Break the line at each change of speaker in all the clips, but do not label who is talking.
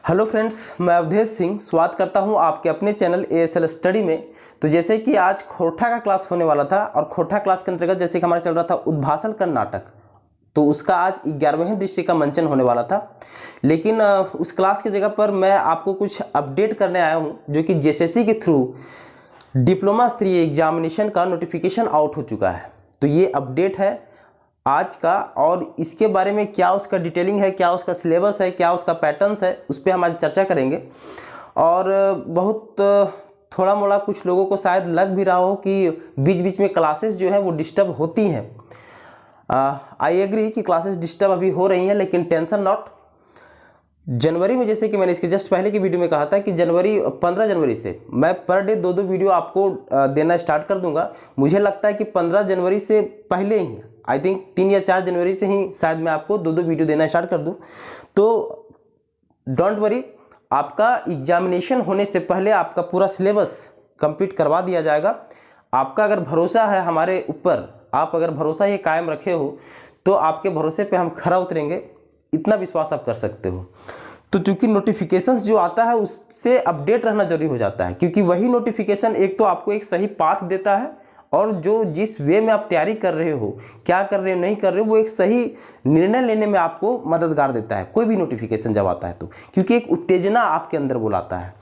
Hello friends, मैं अवधेश सिंह स्वागत करता हूं आपके अपने चैनल एएसएल स्टडी में। तो जैसे कि आज खोरठा का क्लास होने वाला था और खोरठा क्लास के अंतर्गत जैसे कि हमारा चल रहा था उद्भाषण का नाटक, तो उसका आज 11वें दृश्य का मंचन होने वाला था। लेकिन उस क्लास की जगह पर मैं आपको कुछ अपडेट करने आया हूँ, जो कि जेएसएससी के थ्रू डिप्लोमा स्तरीय एग्जामिनेशन का नोटिफिकेशन आउट हो चुका है। तो ये अपडेट है आज का, और इसके बारे में क्या उसका डिटेलिंग है, क्या उसका सिलेबस है, क्या उसका पैटर्न्स है, उस पर हम आज चर्चा करेंगे। और बहुत थोड़ा मोड़ा कुछ लोगों को शायद लग भी रहा हो कि बीच बीच में क्लासेस जो है वो डिस्टर्ब होती हैं। आई एग्री कि क्लासेस डिस्टर्ब अभी हो रही हैं, लेकिन टेंशन नॉट। जनवरी में, जैसे कि मैंने इसके जस्ट पहले की वीडियो में कहा था कि 15 जनवरी से मैं पर डे 2-2 वीडियो आपको देना स्टार्ट कर दूंगा। मुझे लगता है कि 15 जनवरी से पहले ही, आई थिंक 3 या 4 जनवरी से ही शायद मैं आपको 2-2 वीडियो देना स्टार्ट कर दूं। तो डोंट वरी, आपका एग्जामिनेशन होने से पहले आपका पूरा सिलेबस कंप्लीट करवा दिया जाएगा। आपका अगर भरोसा है हमारे ऊपर, आप अगर भरोसा ये कायम रखे हो, तो आपके भरोसे पे हम खरा उतरेंगे, इतना विश्वास आप कर सकते हो। तो चूंकि नोटिफिकेशंस जो आता है उससे अपडेट रहना जरूरी हो जाता है, क्योंकि वही नोटिफिकेशन एक तो आपको एक सही पाथ देता है, और जो जिस वे में आप तैयारी कर रहे हो, क्या कर रहे हो, नहीं कर रहे हो, वो एक सही निर्णय लेने में आपको मददगार देता है कोई भी नोटिफिकेशन जब आता है तो, क्योंकि एक उत्तेजना आपके अंदर बुलाता है।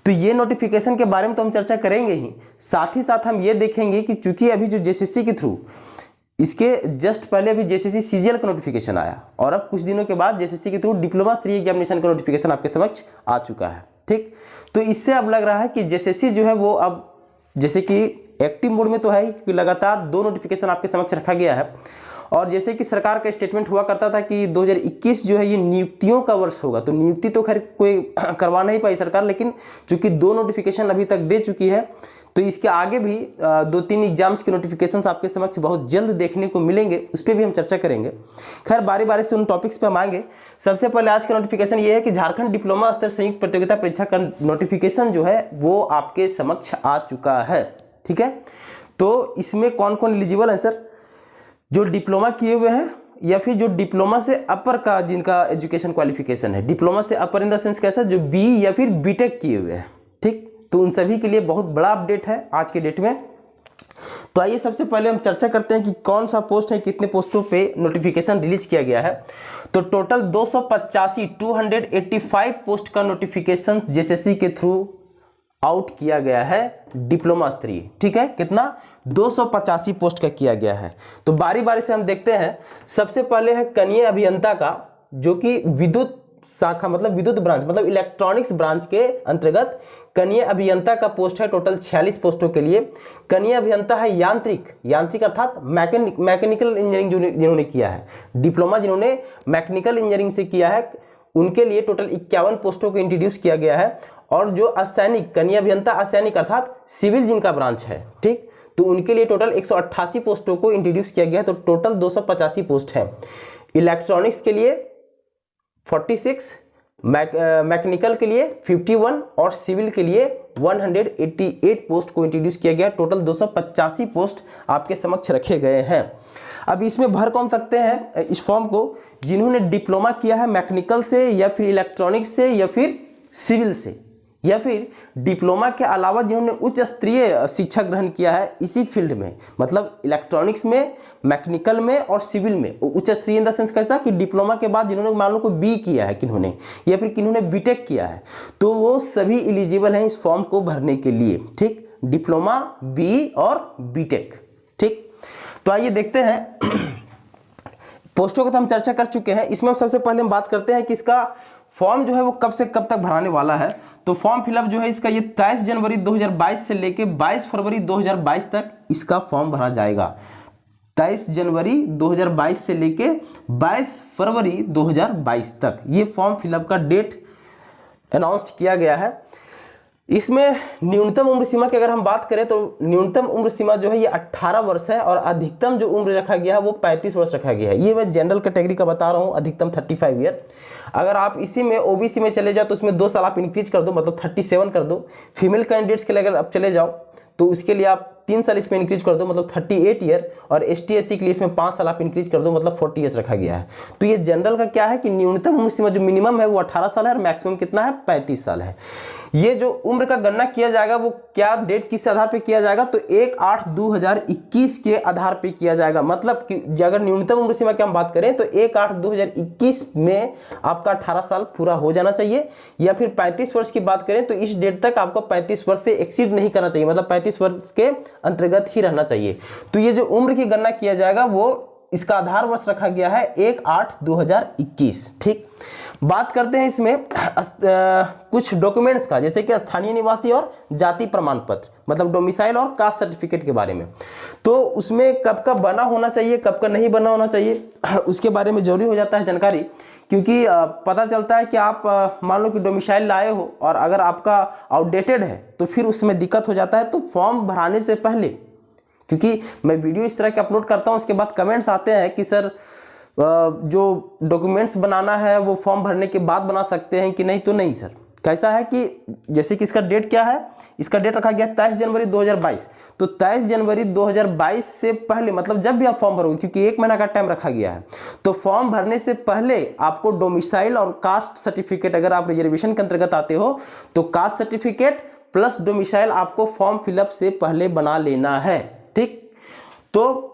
तो ये नोटिफिकेशन के बारे में तो हम चर्चा करेंगे ही, साथ ही साथ हम ये देखेंगे कि चूंकि अभी जो जेएसएससी के थ्रू, इसके जस्ट पहले अभी जेएसएससी सीजीएल का नोटिफिकेशन आया, और अब कुछ दिनों के बाद जेएसएससी के थ्रू डिप्लोमा स्तरीय एग्जामिनेशन का नोटिफिकेशन आपके समक्ष आ चुका है। ठीक, तो इससे अब लग रहा है कि जेएसएससी जो है वो अब जैसे कि एक्टिव मोड में तो है ही, क्योंकि लगातार 2 नोटिफिकेशन आपके समक्ष रखा गया है। और जैसे कि सरकार का स्टेटमेंट हुआ करता था कि 2021 जो है ये नियुक्तियों का वर्ष होगा, तो नियुक्ति तो खैर कोई करवा नहीं पाई सरकार, लेकिन चूंकि 2 नोटिफिकेशन अभी तक दे चुकी है, तो इसके आगे भी 2-3 एग्जाम्स के नोटिफिकेशंस आपके समक्ष बहुत जल्द देखने को मिलेंगे, उस पर भी हम चर्चा करेंगे। खैर बारी बारी से उन टॉपिक्स पे हम आएंगे। सबसे पहले आज का नोटिफिकेशन ये है कि झारखंड डिप्लोमा स्तर संयुक्त प्रतियोगिता परीक्षा का नोटिफिकेशन जो है वो आपके समक्ष आ चुका है। ठीक है, तो इसमें कौन कौन एलिजिबल है सर? जो डिप्लोमा किए हुए हैं, या फिर जो डिप्लोमा से अपर का जिनका एजुकेशन क्वालिफिकेशन है। डिप्लोमा से अपर इन द सेंस कैसा, जो बी या फिर बीटेक किए हुए हैं। ठीक, तो उन सभी के लिए बहुत बड़ा अपडेट है आज के डेट में। तो आइए सबसे पहले हम चर्चा करते हैं कि कौन सा पोस्ट है, कितने पोस्टों पे नोटिफिकेशन रिलीज किया गया है। तो टोटल 285 पोस्ट का नोटिफिकेशन जेएसएससी के थ्रू आउट किया गया है डिप्लोमा स्तरीय। ठीक है, कितना? 285 पोस्ट का किया गया है। तो बारी बारी से हम देखते हैं। सबसे पहले है कनीय अभियंता का, जो कि विद्युत शाखा मतलब विद्युत ब्रांच मतलब इलेक्ट्रॉनिक्स ब्रांच के अंतर्गत कनीय अभियंता का पोस्ट है टोटल 46 पोस्टों के लिए। कनीय अभियंता है यांत्रिक अर्थात मैकेनिकल इंजीनियरिंग जिन्होंने किया है, डिप्लोमा जिन्होंने मैकेनिकल इंजीनियरिंग से किया है, उनके लिए टोटल 51 पोस्टों को इंट्रोड्यूस किया गया है। और जो असैनिक कनीय अभियंता असैनिक अर्थात सिविल जिनका ब्रांच है, ठीक, तो उनके लिए टोटल 188 पोस्टों को इंट्रोड्यूस किया गया है। तो टोटल 285 पोस्ट है। इलेक्ट्रॉनिक्स के लिए 46, मैकेनिकल के लिए 51 और सिविल के लिए 188 पोस्ट को इंट्रोड्यूस किया गया। टोटल 285 पोस्ट आपके समक्ष रखे गए हैं। अब इसमें भर कौन सकते हैं इस फॉर्म को? जिन्होंने डिप्लोमा किया है मैकेनिकल से, या फिर इलेक्ट्रॉनिक्स से, या फिर सिविल से, या फिर डिप्लोमा के अलावा जिन्होंने उच्च स्तरीय शिक्षा ग्रहण किया है इसी फील्ड में, मतलब इलेक्ट्रॉनिक्स में, मैकेनिकल में और सिविल में। उच्च स्तरीय इन द सेंस कैसा कि डिप्लोमा के बाद जिन्होंने मान लो कोई बी किया है किन्होंने, या फिर किन्होंने बीटेक किया है, तो वो सभी एलिजिबल हैं इस फॉर्म को भरने के लिए। ठीक, डिप्लोमा, बी और बीटेक। ठीक, तो आइए देखते हैं। पोस्टों को तो हम चर्चा कर चुके हैं। इसमें सबसे पहले हम बात करते हैं कि इसका फॉर्म जो है वो कब से कब तक भराने वाला है। तो फॉर्म फिलअप जो है इसका ये 23 जनवरी 2022 से लेके 22 फरवरी 2022 तक इसका फॉर्म भरा जाएगा। 23 जनवरी 2022 से लेके 22 फरवरी 2022 तक ये फॉर्म फिलअप का डेट अनाउंस किया गया है। इसमें न्यूनतम उम्र सीमा की अगर हम बात करें तो न्यूनतम उम्र सीमा जो है ये 18 वर्ष है, और अधिकतम जो उम्र रखा गया है वो 35 वर्ष रखा गया है। ये मैं जनरल कैटेगरी का बता रहा हूँ, अधिकतम 35 ईयर। अगर आप इसी में ओबीसी में चले जाओ तो उसमें 2 साल आप इंक्रीज कर दो, मतलब 37 कर दो। फीमेल कैंडिडेट्स के लिए अगर आप चले जाओ तो उसके लिए आप 3 साल इसमें इंक्रीज कर दो मतलब 38 ईयर, और ST SC के लिए इसमें 5 साल आप इंक्रीज कर दो मतलब 40 ईयर्स रखा गया है। तो ये जनरल का क्या है कि न्यूनतम उम्र सीमा जो मिनिमम है वो 18 साल है और मैक्सिमम कितना है 35 साल है। ये जो उम्र का गणना किया जाएगा वो क्या डेट किस आधार पे किया जाएगा, तो 1/8/2021 के आधार पे किया जाएगा। मतलब कि अगर न्यूनतम उम्र सीमा की हम बात करें तो 1/8/2021 में आपका 18 साल पूरा हो जाना चाहिए, या फिर 35 वर्ष की बात करें तो इस डेट तक आपको 35 वर्ष से एक्सीड नहीं करना चाहिए, मतलब 35 वर्ष के अंतर्गत ही रहना चाहिए। तो ये जो उम्र की गणना किया जाएगा वो इसका आधार वर्ष रखा गया है 1/8/2021। ठीक, बात करते हैं इसमें कुछ डॉक्यूमेंट्स का, जैसे कि स्थानीय निवासी और जाति प्रमाण पत्र, मतलब डोमिसाइल और कास्ट सर्टिफिकेट के बारे में। तो उसमें कब कब बना होना चाहिए, कब का नहीं बना होना चाहिए, उसके बारे में जरूरी हो जाता है जानकारी, क्योंकि पता चलता है कि आप मान लो कि डोमिसाइल लाए हो और अगर आपका आउटडेटेड है तो फिर उसमें दिक्कत हो जाता है। तो फॉर्म भराने से पहले, क्योंकि मैं वीडियो इस तरह के अपलोड करता हूं, उसके बाद कमेंट्स आते हैं कि सर जो डॉक्यूमेंट्स बनाना है वो फॉर्म भरने के बाद बना सकते हैं कि नहीं, तो नहीं सर। कैसा है कि जैसे कि इसका डेट क्या है, इसका डेट रखा गया 23 जनवरी 2022। तो 23 जनवरी 2022 से पहले, मतलब जब भी आप फॉर्म भरोगे, क्योंकि 1 महीना का टाइम रखा गया है, तो फॉर्म भरने से पहले आपको डोमिसाइल और कास्ट सर्टिफिकेट, अगर आप रिजर्वेशन के अंतर्गत आते हो तो कास्ट सर्टिफिकेट प्लस डोमिसाइल आपको फॉर्म फिलअप से पहले बना लेना है। ठीक, तो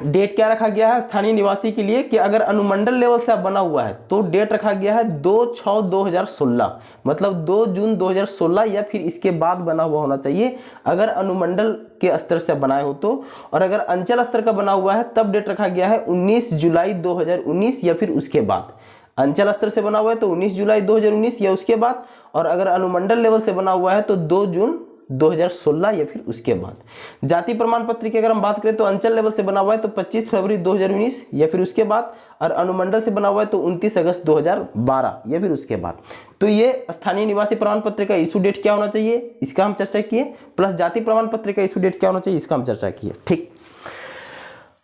डेट क्या रखा गया है स्थानीय निवासी के लिए कि अगर अनुमंडल लेवल से आप बना हुआ है तो डेट रखा गया है 2/6/2016, मतलब 2 जून 2016 या फिर इसके बाद बना हुआ होना चाहिए अगर अनुमंडल के स्तर से बनाए हो तो। और अगर अंचल स्तर का बना हुआ है तब डेट रखा गया है 19 जुलाई 2019 या फिर उसके बाद। अंचल स्तर से बना हुआ है तो 19 जुलाई 2019 या उसके बाद, और अगर अनुमंडल लेवल से बना हुआ है तो 2 जून 2016 या फिर उसके बाद। जाति प्रमाण पत्र की अगर हम बात करें तो अंचल लेवल से बना हुआ है तो 25 फरवरी 2019 या फिर उसके बाद, और अनुमंडल से बना हुआ है तो 29 अगस्त 2012 या फिर उसके बाद। तो ये स्थानीय निवासी प्रमाण पत्र का इशू डेट क्या होना चाहिए इसका हम चर्चा किए, प्लस जाति प्रमाण पत्र का इशू डेट क्या होना चाहिए इसका हम चर्चा किए। ठीक,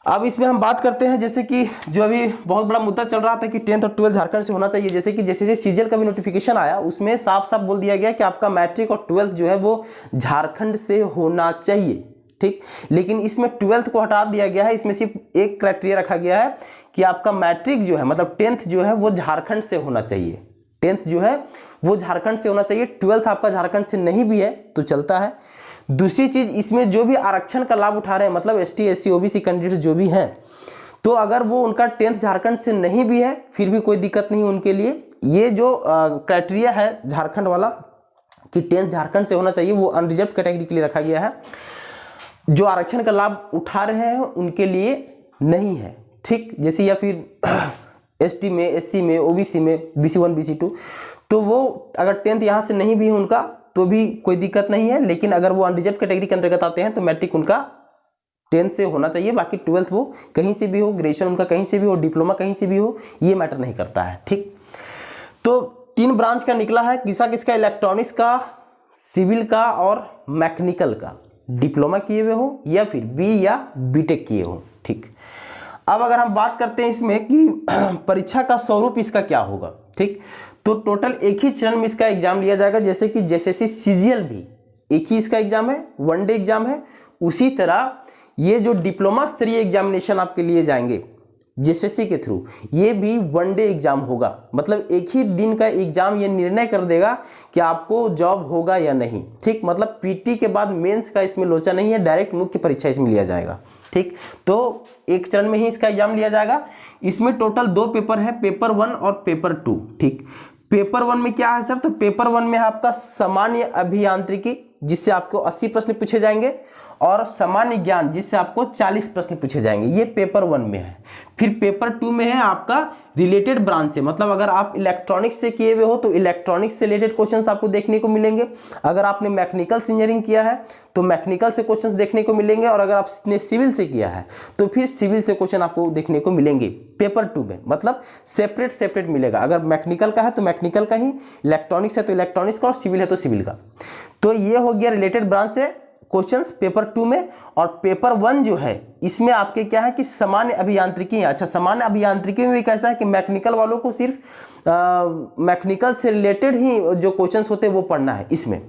अब इसमें हम बात करते हैं जैसे कि जो अभी बहुत बड़ा मुद्दा चल रहा था कि 10th और 12th झारखंड से होना चाहिए। जैसे कि जैसे सीजीएल का भी नोटिफिकेशन आया उसमें साफ साफ बोल दिया गया कि आपका मैट्रिक और 12th जो है वो झारखंड से होना चाहिए। ठीक, लेकिन इसमें 12th को हटा दिया गया है, इसमें सिर्फ एक क्राइटेरिया रखा गया है कि आपका मैट्रिक जो है मतलब 10th जो है वो झारखंड से होना चाहिए। 10th जो है वो झारखंड से होना चाहिए, 12th आपका झारखंड से नहीं भी है तो चलता है। दूसरी चीज, इसमें जो भी आरक्षण का लाभ उठा रहे हैं मतलब ST SC OBC कैंडिडेट्स जो भी हैं, तो अगर वो उनका 10th झारखंड से नहीं भी है फिर भी कोई दिक्कत नहीं उनके लिए। ये जो क्राइटेरिया है झारखंड वाला कि 10th झारखंड से होना चाहिए वो अनरिजर्व कैटेगरी के लिए रखा गया है, जो आरक्षण का लाभ उठा रहे हैं उनके लिए नहीं है। ठीक, जैसे या फिर ST में, SC में, OBC में, BC1 BC2, तो वो अगर 10th यहाँ से नहीं भी है उनका तो भी कोई दिक्कत नहीं है, लेकिन अगर वो अनरिजर्व कैटेगरी के अंतर्गत आते हैं तो मैट्रिक उनका 10th से होना चाहिए। बाकी 12th वो कहीं से भी हो, ग्रेजुएशन उनका कहीं से भी हो, डिप्लोमा कहीं से भी हो, ये मैटर नहीं करता है। ठीक, तो 3 ब्रांच का निकला है, किसका इलेक्ट्रॉनिक्स का, सिविल का और मैकेनिकल का, डिप्लोमा किए हुए हो या फिर B या BTech किए हो। ठीक, अब अगर हम बात करते हैं इसमें कि परीक्षा का स्वरूप इसका क्या होगा। ठीक, तो टोटल एक ही चरण में इसका एग्जाम लिया जाएगा, जैसे कि जैसे सीजीएल भी एक ही इसका एग्जाम है, 1 डे एग्जाम है, उसी तरह ये जो डिप्लोमा स्तरीय एग्जामिनेशन आपके लिए जाएंगे जेएसएससी के थ्रू, ये भी 1 डे एग्जाम होगा। मतलब एक ही दिन का एग्जाम ये निर्णय कर देगा कि आपको जॉब होगा या नहीं। ठीक, मतलब पीटी के बाद मेंस का इसमें लोचा नहीं है, डायरेक्ट मुख्य परीक्षा इसमें लिया जाएगा। ठीक, तो एक चरण में ही इसका एग्जाम लिया जाएगा। इसमें टोटल 2 पेपर है, पेपर 1 और पेपर 2। ठीक, पेपर 1 में क्या है सर, तो पेपर 1 में आपका सामान्य अभियांत्रिकी जिससे आपको 80 प्रश्न पूछे जाएंगे, और सामान्य ज्ञान जिससे आपको 40 प्रश्न पूछे जाएंगे, ये पेपर 1 में है। फिर पेपर 2 में है आपका रिलेटेड ब्रांच से, मतलब अगर आप इलेक्ट्रॉनिक्स से किए हुए हो तो इलेक्ट्रॉनिक्स से रिलेटेड क्वेश्चंस आपको देखने को मिलेंगे, अगर आपने मैकेनिकल इंजीनियरिंग किया है तो मैकेनिकल से क्वेश्चंस देखने को मिलेंगे, और अगर आपने सिविल से किया है तो फिर सिविल से क्वेश्चन आपको देखने को मिलेंगे पेपर 2 में। मतलब सेपरेट मिलेगा, अगर मैकेनिकल का है तो मैकेनिकल का ही, इलेक्ट्रॉनिक्स है तो इलेक्ट्रॉनिक्स का, और सिविल है तो सिविल का। तो ये हो गया रिलेटेड ब्रांच से क्वेश्चंस पेपर 2 में। और पेपर 1 जो है इसमें आपके क्या है कि सामान्य अभियांत्रिकी है। अच्छा, सामान्य अभियांत्रिकी में भी कैसा है कि मैकेनिकल वालों को सिर्फ मैकेनिकल से रिलेटेड ही जो क्वेश्चंस होते हैं वो पढ़ना है इसमें,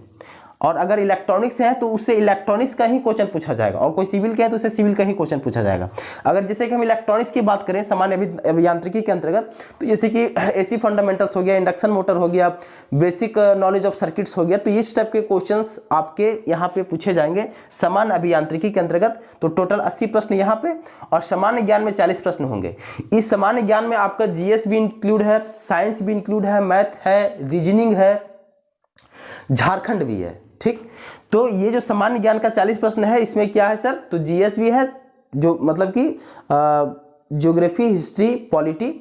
और अगर इलेक्ट्रॉनिक्स है तो उससे इलेक्ट्रॉनिक्स का ही क्वेश्चन पूछा जाएगा, और कोई सिविल का है तो उससे सिविल का ही क्वेश्चन पूछा जाएगा। अगर जैसे कि हम इलेक्ट्रॉनिक्स की बात करें सामान्य अभियांत्रिकी के अंतर्गत, तो जैसे कि एसी फंडामेंटल्स हो गया, इंडक्शन मोटर हो गया, बेसिक नॉलेज ऑफ सर्किट्स हो गया, तो इस टाइप के क्वेश्चंस आपके यहाँ पे पूछे जाएंगे सामान्य अभियांत्रिकी के अंतर्गत। तो टोटल 80 प्रश्न यहाँ पे, और सामान्य ज्ञान में 40 प्रश्न होंगे। इस सामान्य ज्ञान में आपका जीएस भी इंक्लूड है, साइंस भी इंक्लूड है, मैथ है, रीजनिंग है, झारखंड भी है। ठीक, तो ये जो सामान्य ज्ञान का 40 प्रश्न है, इसमें क्या है सर, तो जीएस भी है, जो मतलब कि geography, history, polity,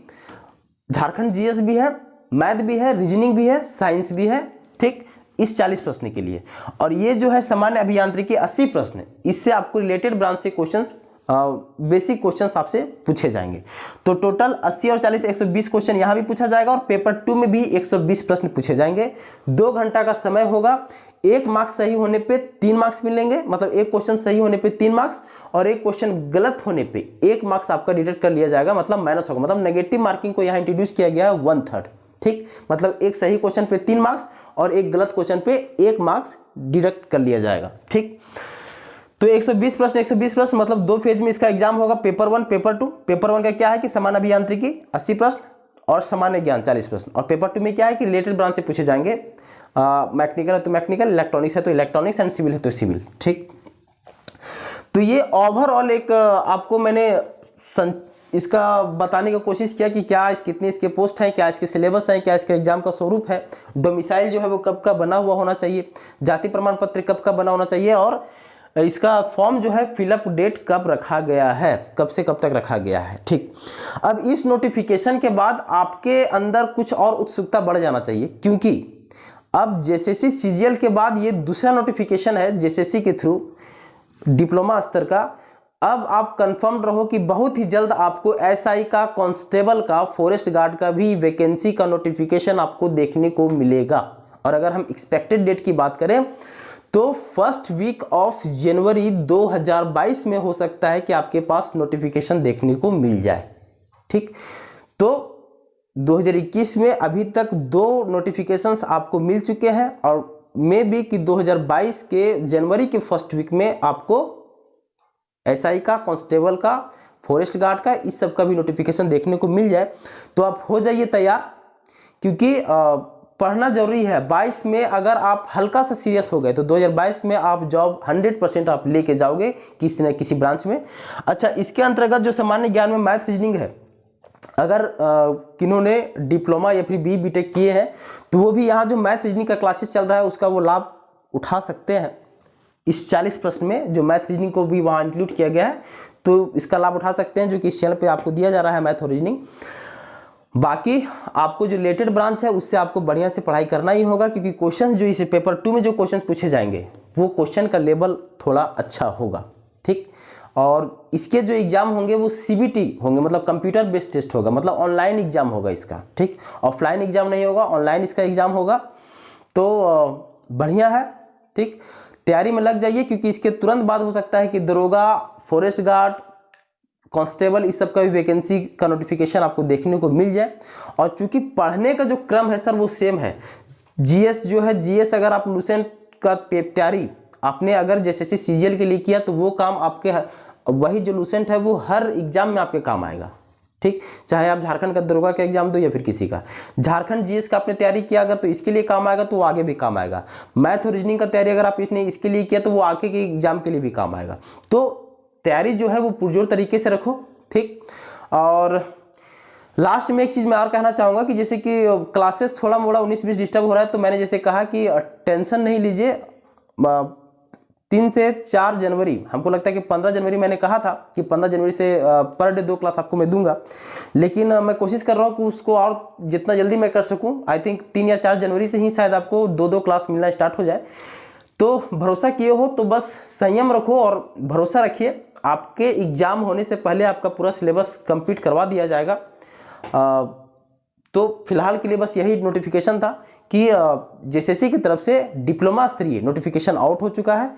Jharkhand GS भी है, मैथ भी है, रीजनिंग भी है, साइंस भी है। ठीक, इस 40 प्रश्न के लिए। और ये जो है सामान्य अभियांत्रिकी 80 प्रश्न, इससे आपको रिलेटेड ब्रांच से क्वेश्चंस, बेसिक क्वेश्चंस आपसे पूछे जाएंगे। तो टोटल 80 और 40 120 क्वेश्चन यहाँ भी पूछा जाएगा, और पेपर 2 में भी 120 प्रश्न पूछे जाएंगे। 2 घंटा का समय होगा। 1 मार्क्स सही होने पे 3 मार्क्स मिलेंगे, मतलब एक क्वेश्चन सही होने पे 3 मार्क्स, और एक क्वेश्चन गलत होने पे 1 मार्क्स आपका डिडक्ट कर लिया जाएगा, मतलब माइनस होगा। मतलब नेगेटिव मार्किंग को यहाँ इंट्रोड्यूस किया गया है 1/3। ठीक, मतलब एक सही क्वेश्चन पे 3 मार्क्स और एक गलत क्वेश्चन पे 1 मार्क्स डिडक्ट कर लिया जाएगा। ठीक, तो 120 प्रश्न 120 प्रश्न, मतलब 2 फेज में इसका एग्जाम होगा, पेपर 1 पेपर 2। पेपर 1 का क्या है कि सामान्य अभियांत्रिकी 80 प्रश्न और सामान्य ज्ञान 40 प्रश्न, और पेपर 2 में क्या है कि रिलेटेड ब्रांच से पूछे जाएंगे। मैकेनिकल है तो मैकेनिकल, इलेक्ट्रॉनिक्स है तो इलेक्ट्रॉनिक्स, एंड सिविल है तो सिविल। ठीक, तो ये ओवरऑल एक आपको मैंने इसका बताने की कोशिश किया कि क्या कितने इसके पोस्ट हैं, क्या इसके सिलेबस हैं, क्या इसका एग्जाम का स्वरूप है, डोमिसाइल जो है वो कब का बना हुआ होना चाहिए, जाति प्रमाण पत्र कब का बना होना चाहिए, और इसका फॉर्म जो है फिलअप डेट कब रखा गया है, कब से कब तक रखा गया है। ठीक, अब इस नोटिफिकेशन के बाद आपके अंदर कुछ और उत्सुकता बढ़ जाना चाहिए, क्योंकि अब जेएसएससी सीजीएल के बाद ये दूसरा नोटिफिकेशन है जेएसएससी के थ्रू डिप्लोमा स्तर का। अब आप कंफर्म रहो कि बहुत ही जल्द आपको एसआई का, कांस्टेबल का, फॉरेस्ट गार्ड का भी वैकेंसी का नोटिफिकेशन आपको देखने को मिलेगा। और अगर हम एक्सपेक्टेड डेट की बात करें तो फर्स्ट वीक ऑफ जनवरी 2022 में हो सकता है कि आपके पास नोटिफिकेशन देखने को मिल जाए। ठीक, तो 2021 में अभी तक 2 नोटिफिकेशंस आपको मिल चुके हैं, और मे बी कि 2022 के जनवरी के फर्स्ट वीक में आपको एसआई का, कांस्टेबल का, फॉरेस्ट गार्ड का, इस सब का भी नोटिफिकेशन देखने को मिल जाए। तो आप हो जाइए तैयार, क्योंकि पढ़ना जरूरी है। 22 में अगर आप हल्का सा सीरियस हो गए तो 2022 में आप जॉब 100% आप लेके जाओगे किसी न किसी ब्रांच में। अच्छा, इसके अंतर्गत जो सामान्य ज्ञान में मैथ रीजनिंग है, अगर किन्होंने डिप्लोमा या फिर बीटेक किए हैं तो वो भी यहाँ जो मैथ रीजनिंग का क्लासेस चल रहा है उसका वो लाभ उठा सकते हैं। इस 40 प्रश्न में जो मैथ रीजनिंग को भी वहाँ इंक्लूड किया गया है, तो इसका लाभ उठा सकते हैं, जो कि इस चैनल पे आपको दिया जा रहा है मैथ और रीजनिंग। बाकी आपको जो रिलेटेड ब्रांच है उससे आपको बढ़िया से पढ़ाई करना ही होगा, क्योंकि क्वेश्चन जो इस पेपर 2 में जो क्वेश्चन पूछे जाएंगे वो क्वेश्चन का लेवल थोड़ा अच्छा होगा। ठीक, और इसके जो एग्जाम होंगे वो सीबीटी होंगे, मतलब कंप्यूटर बेस्ड टेस्ट होगा, मतलब ऑनलाइन एग्जाम होगा इसका। ठीक, ऑफलाइन एग्जाम नहीं होगा, ऑनलाइन इसका एग्जाम होगा। तो बढ़िया है। ठीक, तैयारी में लग जाइए, क्योंकि इसके तुरंत बाद हो सकता है कि दरोगा, फॉरेस्ट गार्ड, कांस्टेबल, इस सब का भी वैकेंसी का नोटिफिकेशन आपको देखने को मिल जाए। और चूंकि पढ़ने का जो क्रम है सर वो सेम है। जीएस जो है, जीएस अगर आप लूसेंट का तैयारी आपने अगर जेएसएससी सीजीएल के लिए किया तो वो काम आपके, वही जो लूसेंट है वो हर एग्जाम में आपके काम आएगा। ठीक, चाहे आप झारखंड का दरोगा का एग्जाम दो या फिर किसी का, झारखंड जीएस का आपने तैयारी किया अगर तो इसके लिए काम आएगा, तो वो आगे भी काम आएगा। मैथ और रीजनिंग का तैयारी अगर आप इसके लिए किया तो वो आगे के एग्जाम के लिए भी काम आएगा। तो तैयारी जो है वो पुरजोर तरीके से रखो। ठीक, और लास्ट में एक चीज मैं और कहना चाहूंगा कि जैसे कि क्लासेस थोड़ा मोड़ा 19-20 डिस्टर्ब हो रहा है, तो मैंने जैसे कहा कि टेंशन नहीं लीजिए। 3 से 4 जनवरी, हमको लगता है कि 15 जनवरी मैंने कहा था कि 15 जनवरी से पर डे 2 क्लास आपको मैं दूंगा, लेकिन मैं कोशिश कर रहा हूँ कि उसको और जितना जल्दी मैं कर सकूँ। आई थिंक 3 या 4 जनवरी से ही शायद आपको 2-2 क्लास मिलना स्टार्ट हो जाए। तो भरोसा किए हो तो बस संयम रखो और भरोसा रखिए, आपके एग्जाम होने से पहले आपका पूरा सिलेबस कंप्लीट करवा दिया जाएगा। तो फिलहाल के लिए बस यही नोटिफिकेशन था कि जेएसएससी की तरफ से डिप्लोमा स्तरीय नोटिफिकेशन आउट हो चुका है।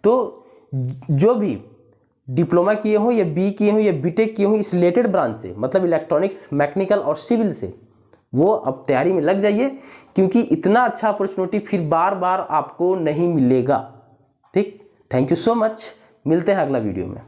तो जो भी डिप्लोमा किए हो या बी किए हो या बीटेक किए हो इस रिलेटेड ब्रांच से, मतलब इलेक्ट्रॉनिक्स, मैकेनिकल और सिविल से, वो अब तैयारी में लग जाइए, क्योंकि इतना अच्छा अपॉर्चुनिटी फिर बार बार आपको नहीं मिलेगा। ठीक, थैंक यू सो मच, मिलते हैं अगला वीडियो में।